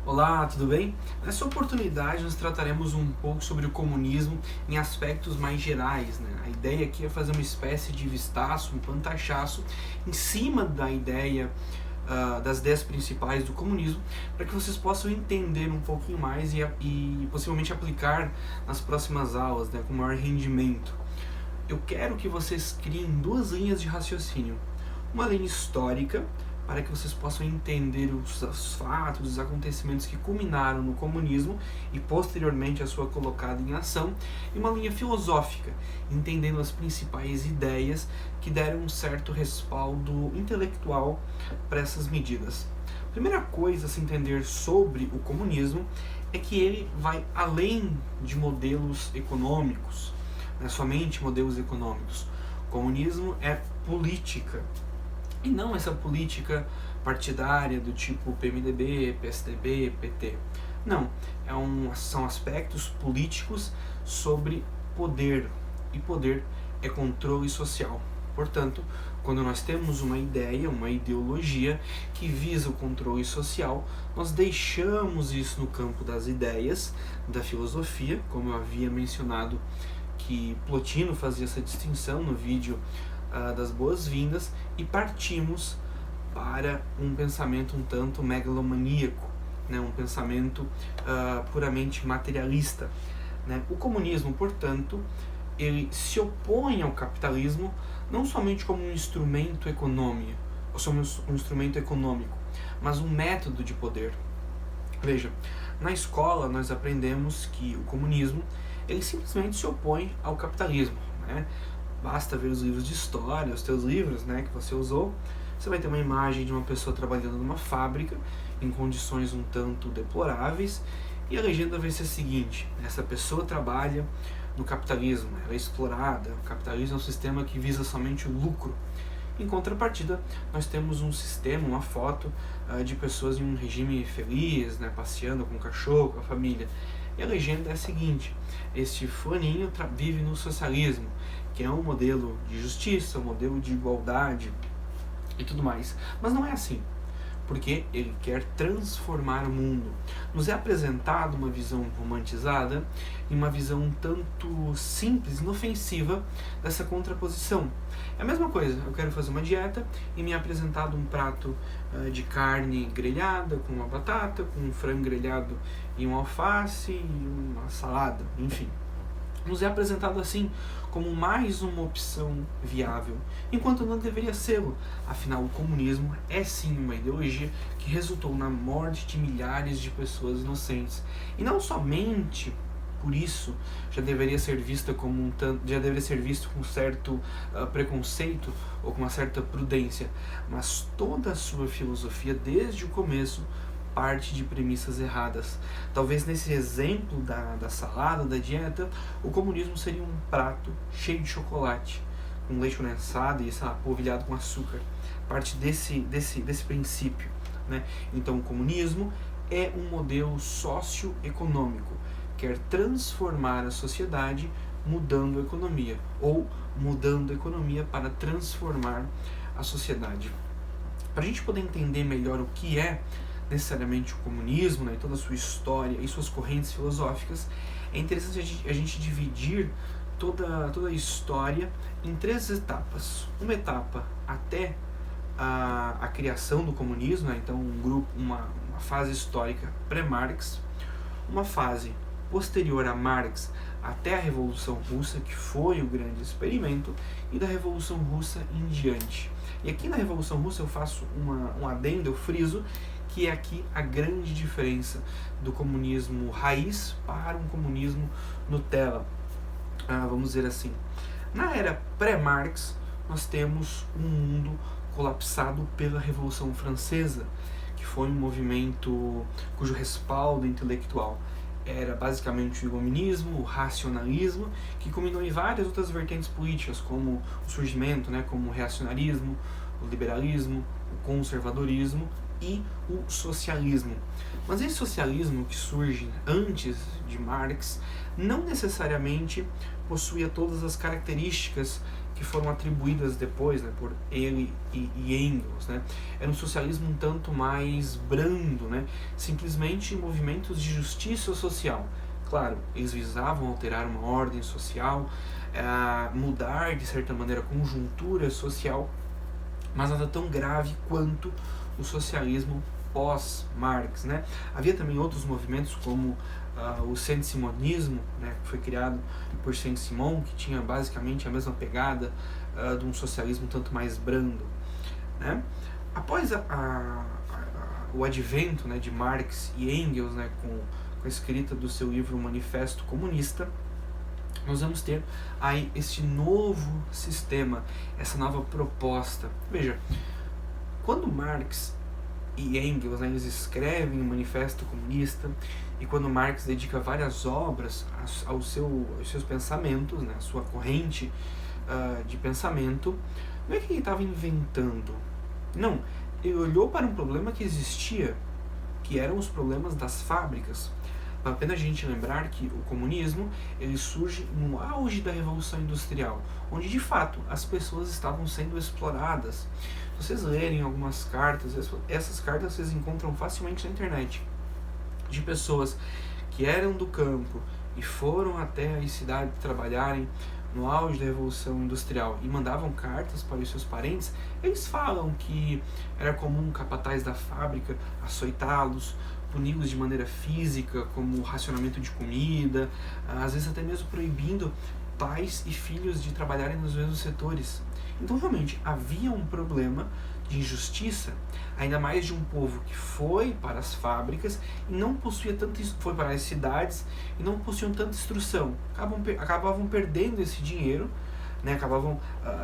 Olá, tudo bem? Nessa oportunidade nós trataremos um pouco sobre o comunismo em aspectos mais gerais, né? A ideia aqui é fazer uma espécie de vistaço, um pantachaço em cima da ideia das ideias principais do comunismo, para que vocês possam entender um pouquinho mais e possivelmente aplicar nas próximas aulas, né, com maior rendimento. Eu quero que vocês criem duas linhas de raciocínio. Uma linha histórica, para que vocês possam entender os fatos, os acontecimentos que culminaram no comunismo e posteriormente a sua colocada em ação, e uma linha filosófica, entendendo as principais ideias que deram um certo respaldo intelectual para essas medidas. A primeira coisa a se entender sobre o comunismo é que ele vai além de modelos econômicos, não é somente modelos econômicos. O comunismo é política. E não essa política partidária do tipo PMDB, PSDB, PT. Não, são aspectos políticos sobre poder. E poder é controle social. Portanto, quando nós temos uma ideia, uma ideologia que visa o controle social, nós deixamos isso no campo das ideias, da filosofia, como eu havia mencionado que Plotino fazia essa distinção no vídeo das boas-vindas, e partimos para um pensamento um tanto megalomaníaco, né? Um pensamento puramente materialista. Né? O comunismo, portanto, ele se opõe ao capitalismo não somente como um instrumento econômico, mas um método de poder. Veja, na escola nós aprendemos que o comunismo ele simplesmente se opõe ao capitalismo, né? Basta ver os livros de história, os teus livros, né, que você usou, você vai ter uma imagem de uma pessoa trabalhando numa fábrica em condições um tanto deploráveis, e a legenda vai ser a seguinte: essa pessoa trabalha no capitalismo, ela é explorada, o capitalismo é um sistema que visa somente o lucro. Em contrapartida, nós temos um sistema, uma foto de pessoas em um regime feliz, né, passeando com o cachorro, com a família. E a legenda é a seguinte: este fulaninho vive no socialismo, que é um modelo de justiça, um modelo de igualdade e tudo mais. Mas não é assim, porque ele quer transformar o mundo. Nos é apresentado uma visão romantizada e uma visão um tanto simples, inofensiva dessa contraposição. É a mesma coisa, eu quero fazer uma dieta e me é apresentado um prato de carne grelhada com uma batata, com um frango grelhado e um alface e uma salada, enfim. Nos é apresentado assim como mais uma opção viável, enquanto não deveria ser-lo. Afinal, o comunismo é sim uma ideologia que resultou na morte de milhares de pessoas inocentes. E não somente por isso já deveria ser vista como já deveria ser visto com certo preconceito ou com uma certa prudência, mas toda a sua filosofia desde o começo parte de premissas erradas. Talvez nesse exemplo da salada, da dieta, o comunismo seria um prato cheio de chocolate, com leite condensado e polvilhado com açúcar. Parte desse princípio. Né? Então o comunismo é um modelo socioeconômico, quer transformar a sociedade mudando a economia, ou mudando a economia para transformar a sociedade. Para a gente poder entender melhor o que é necessariamente o comunismo, né, e toda a sua história e suas correntes filosóficas, é interessante a gente dividir toda a história em três etapas. Uma etapa até a criação do comunismo, né, então uma fase histórica pré-Marx, uma fase posterior a Marx até a Revolução Russa, que foi o grande experimento, e da Revolução Russa em diante. E aqui na Revolução Russa eu faço um adendo, eu friso, que é aqui a grande diferença do comunismo raiz para um comunismo Nutella. Vamos dizer assim. Na era pré-Marx, nós temos um mundo colapsado pela Revolução Francesa, que foi um movimento cujo respaldo intelectual era basicamente o iluminismo, o racionalismo, que culminou em várias outras vertentes políticas, como o surgimento, né, como o reacionarismo, o liberalismo, o conservadorismo e o socialismo. Mas esse socialismo que surge antes de Marx não necessariamente possuía todas as características que foram atribuídas depois, né, por ele e Engels, né? Era um socialismo um tanto mais brando, né? Simplesmente movimentos de justiça social. Claro, eles visavam alterar uma ordem social, mudar de certa maneira a conjuntura social, mas nada tão grave quanto o socialismo pós-Marx, né? Havia também outros movimentos como o saint-simonismo, né, que foi criado por Saint-Simon, que tinha basicamente a mesma pegada de um socialismo tanto mais brando, né? Após o advento, né, de Marx e Engels, né, com a escrita do seu livro Manifesto Comunista, nós vamos ter aí este novo sistema, essa nova proposta. Veja, quando Marx e Engels, né, eles escrevem o Manifesto Comunista, e quando Marx dedica várias obras aos seus pensamentos, né, a sua corrente de pensamento, não é que ele estava inventando. Não, ele olhou para um problema que existia, que eram os problemas das fábricas. Vale a pena a gente lembrar que o comunismo ele surge no auge da Revolução Industrial, onde de fato as pessoas estavam sendo exploradas. Se vocês lerem algumas cartas, essas cartas vocês encontram facilmente na internet, de pessoas que eram do campo e foram até a cidade trabalharem no auge da Revolução Industrial e mandavam cartas para os seus parentes. Eles falam que era comum o capataz da fábrica açoitá-los, puni-los de maneira física, como racionamento de comida, às vezes até mesmo proibindo pais e filhos de trabalharem nos mesmos setores. Então realmente havia um problema de injustiça, ainda mais de um povo que foi para as fábricas e não possuía tanto, foi para as cidades e não possuíam tanta instrução, acabavam perdendo esse dinheiro, né, acabavam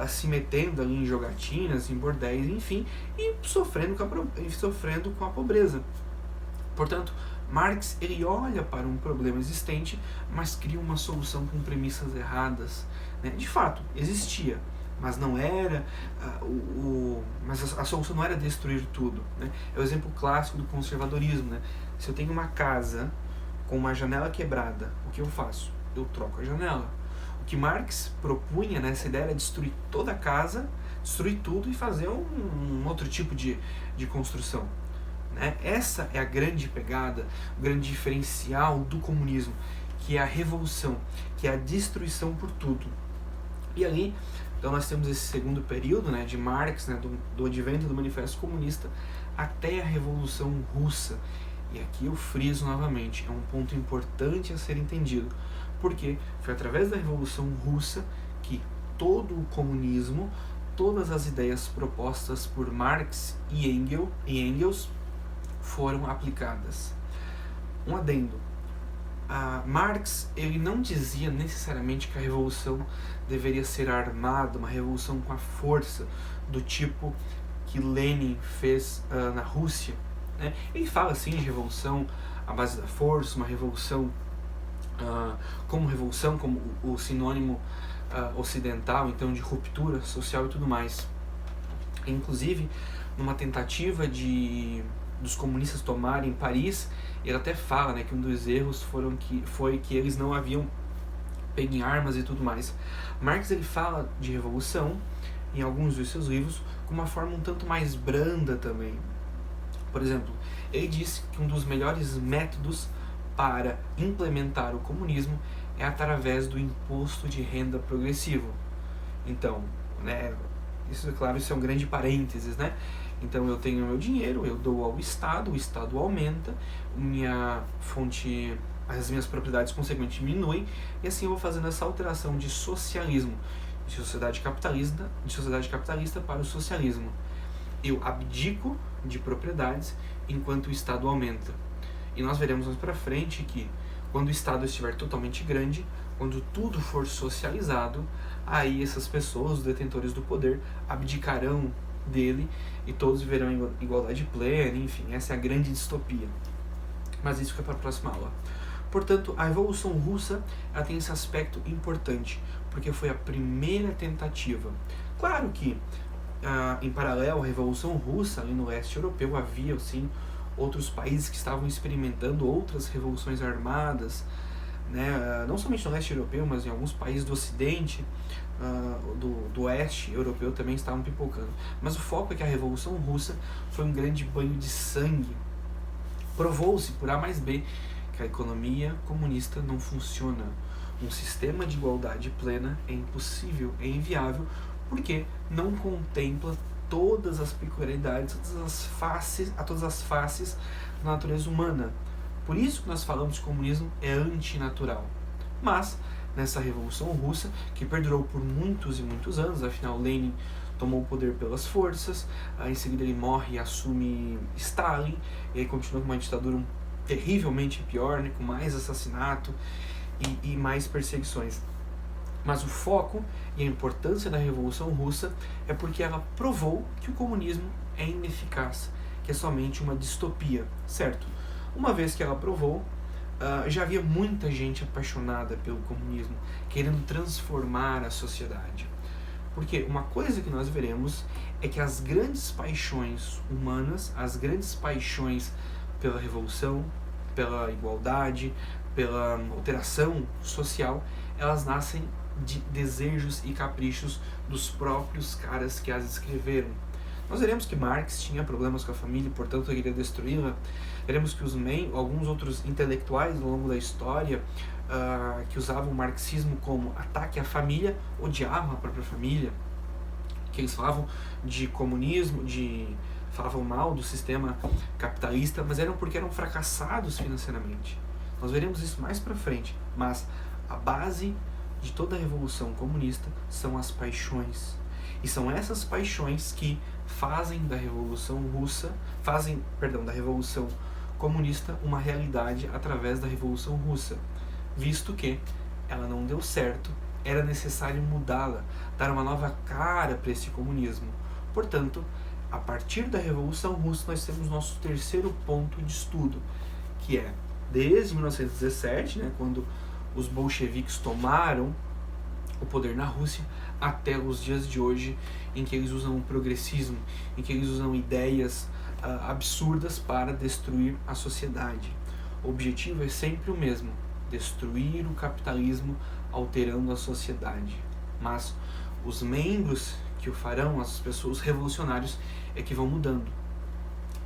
se metendo ali em jogatinas, em bordéis, enfim, e sofrendo com a pobreza. Portanto, Marx ele olha para um problema existente, mas cria uma solução com premissas erradas, né? De fato, existia, mas não era mas a solução não era destruir tudo, né? É o exemplo clássico do conservadorismo, né? Se eu tenho uma casa com uma janela quebrada, o que eu faço? Eu troco a janela. O que Marx propunha nessa ideia era destruir toda a casa, destruir tudo e fazer um outro tipo de construção, né? Essa é a grande pegada, o grande diferencial do comunismo, que é a revolução, que é a destruição por tudo. E ali, então nós temos esse segundo período, né, de Marx, né, do advento do Manifesto Comunista até a Revolução Russa. E aqui eu friso novamente, é um ponto importante a ser entendido, porque foi através da Revolução Russa que todo o comunismo, todas as ideias propostas por Marx e Engels foram aplicadas. Um adendo. Marx ele não dizia necessariamente que a revolução deveria ser armada, uma revolução com a força, do tipo que Lenin fez na Rússia, né? Ele fala assim de revolução à base da força, uma revolução como o sinônimo ocidental, então de ruptura social e tudo mais. Inclusive, numa tentativa dos comunistas tomarem Paris, ele até fala, né, que um dos erros foi que eles não haviam pego em armas e tudo mais. Marx ele fala de revolução em alguns dos seus livros com uma forma um tanto mais branda também. Por exemplo, ele disse que um dos melhores métodos para implementar o comunismo é através do imposto de renda progressivo. Então, né, isso é claro, isso é um grande parênteses, né? Então eu tenho meu dinheiro, eu dou ao Estado, o Estado aumenta, as minhas propriedades consequentemente diminuem, e assim eu vou fazendo essa alteração de socialismo, de sociedade capitalista para o socialismo. Eu abdico de propriedades enquanto o Estado aumenta. E nós veremos mais para frente que quando o Estado estiver totalmente grande, quando tudo for socializado, aí essas pessoas, os detentores do poder, abdicarão dele e todos viverão em igualdade plena, enfim, essa é a grande distopia. Mas isso fica para a próxima aula. Portanto, a Revolução Russa ela tem esse aspecto importante, porque foi a primeira tentativa. Claro que, em paralelo à Revolução Russa, ali no leste europeu, havia, sim, outros países que estavam experimentando outras revoluções armadas, né? Não somente no leste europeu, mas em alguns países do ocidente, do oeste europeu também estavam pipocando. Mas o foco é que a Revolução Russa foi um grande banho de sangue. Provou-se por A mais B que a economia comunista não funciona. Um sistema de igualdade plena é impossível, é inviável, porque não contempla todas as peculiaridades, todas as faces da natureza humana. Por isso que nós falamos que o comunismo é antinatural. Mas, nessa Revolução Russa, que perdurou por muitos e muitos anos, afinal Lenin tomou o poder pelas forças, em seguida ele morre e assume Stalin, e aí continua com uma ditadura terrivelmente pior, né, com mais assassinato e mais perseguições. Mas o foco e a importância da Revolução Russa é porque ela provou que o comunismo é ineficaz, que é somente uma distopia, certo? Uma vez que ela provou, já havia muita gente apaixonada pelo comunismo, querendo transformar a sociedade. Porque uma coisa que nós veremos é que as grandes paixões humanas, as grandes paixões pela revolução, pela igualdade, pela alteração social, elas nascem de desejos e caprichos dos próprios caras que as escreveram. Nós veremos que Marx tinha problemas com a família e, portanto, queria destruí-la. Veremos que alguns outros intelectuais ao longo da história que usavam o marxismo como ataque à família, odiavam a própria família, que eles falavam de comunismo, falavam mal do sistema capitalista, mas eram porque eram fracassados financeiramente. Nós veremos isso mais pra frente, mas a base de toda a revolução comunista são as paixões. E são essas paixões que fazem da Revolução Comunista uma realidade através da Revolução Russa. Visto que ela não deu certo, era necessário mudá-la, dar uma nova cara para esse comunismo. Portanto, a partir da Revolução Russa, nós temos nosso terceiro ponto de estudo, que é desde 1917, né, quando os bolcheviques tomaram o poder na Rússia, até os dias de hoje, em que eles usam o progressismo, em que eles usam ideias absurdas para destruir a sociedade. O objetivo é sempre o mesmo: destruir o capitalismo, alterando a sociedade. Mas os membros que o farão, as pessoas, os revolucionários, é que vão mudando.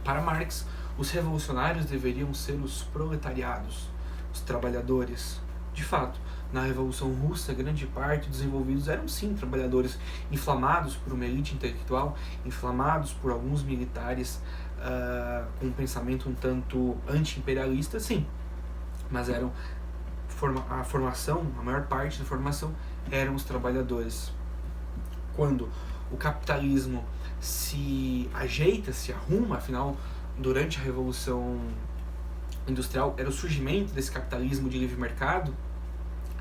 Para Marx, os revolucionários deveriam ser os proletariados, os trabalhadores. De fato, na Revolução Russa, grande parte dos envolvidos eram sim trabalhadores inflamados por uma elite intelectual, inflamados por alguns militares com um pensamento um tanto anti-imperialista, sim, mas eram a maior parte da formação eram os trabalhadores. Quando o capitalismo se ajeita, se arruma, afinal, durante a Revolução Industrial era o surgimento desse capitalismo de livre mercado,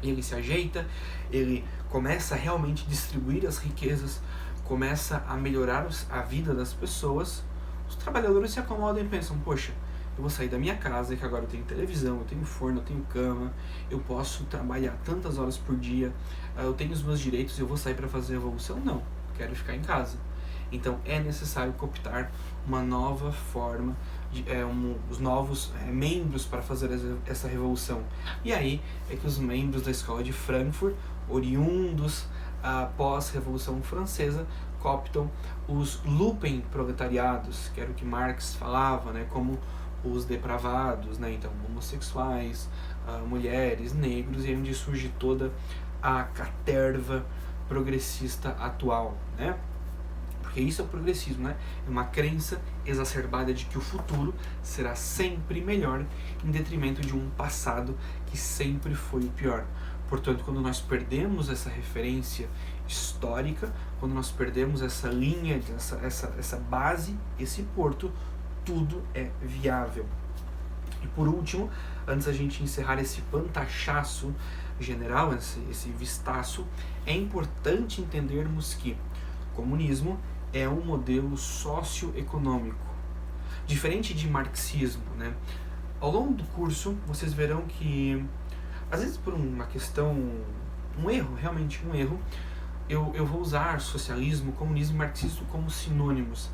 ele se ajeita, ele começa a realmente distribuir as riquezas, começa a melhorar a vida das pessoas. Os trabalhadores se acomodam e pensam: poxa, eu vou sair da minha casa, que agora eu tenho televisão, eu tenho forno, eu tenho cama, eu posso trabalhar tantas horas por dia, eu tenho os meus direitos, eu vou sair para fazer a revolução? Não, quero ficar em casa. Então é necessário cooptar uma nova forma, os novos membros para fazer essa revolução. E aí é que os membros da escola de Frankfurt, oriundos após a Revolução Francesa, cooptam os lumpenproletariados, que era o que Marx falava, né, como os depravados, né, então homossexuais, mulheres, negros, e é onde surge toda a caterva progressista atual, né? Porque isso é o progressismo, né? É uma crença exacerbada de que o futuro será sempre melhor, em detrimento de um passado que sempre foi o pior. Portanto, quando nós perdemos essa referência histórica, quando nós perdemos essa linha, essa base, esse porto, tudo é viável. E por último, antes da gente encerrar esse pantachaço general, esse vistaço, é importante entendermos que o comunismo é um modelo socioeconômico, diferente de marxismo, né? Ao longo do curso, vocês verão que, às vezes por uma questão, um erro, realmente um erro, eu vou usar socialismo, comunismo e marxismo como sinônimos,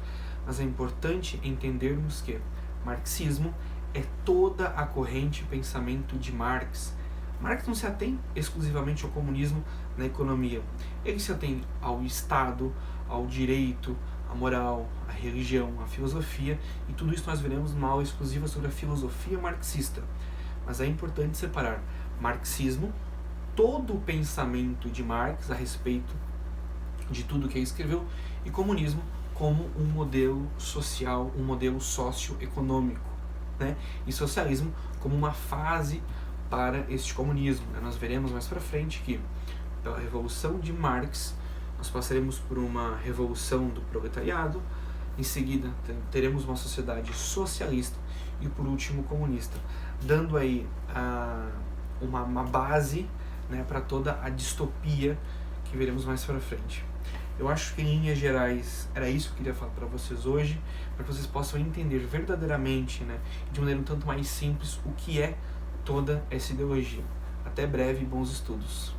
mas é importante entendermos que marxismo é toda a corrente pensamento de Marx. Marx não se atém exclusivamente ao comunismo na economia. Ele se atém ao Estado, ao direito, à moral, à religião, à filosofia, e tudo isso nós veremos numa aula exclusiva sobre a filosofia marxista. Mas é importante separar marxismo, todo o pensamento de Marx a respeito de tudo que ele escreveu, e comunismo como um modelo social, um modelo socioeconômico, né? E socialismo como uma fase para este comunismo. Nós veremos mais para frente que, pela revolução de Marx, nós passaremos por uma revolução do proletariado, em seguida teremos uma sociedade socialista e, por último, comunista, dando aí uma base, né, para toda a distopia que veremos mais para frente. Eu acho que, em linhas gerais, era isso que eu queria falar para vocês hoje, para que vocês possam entender verdadeiramente, né, de maneira um tanto mais simples, o que é toda essa ideologia. Até breve e bons estudos.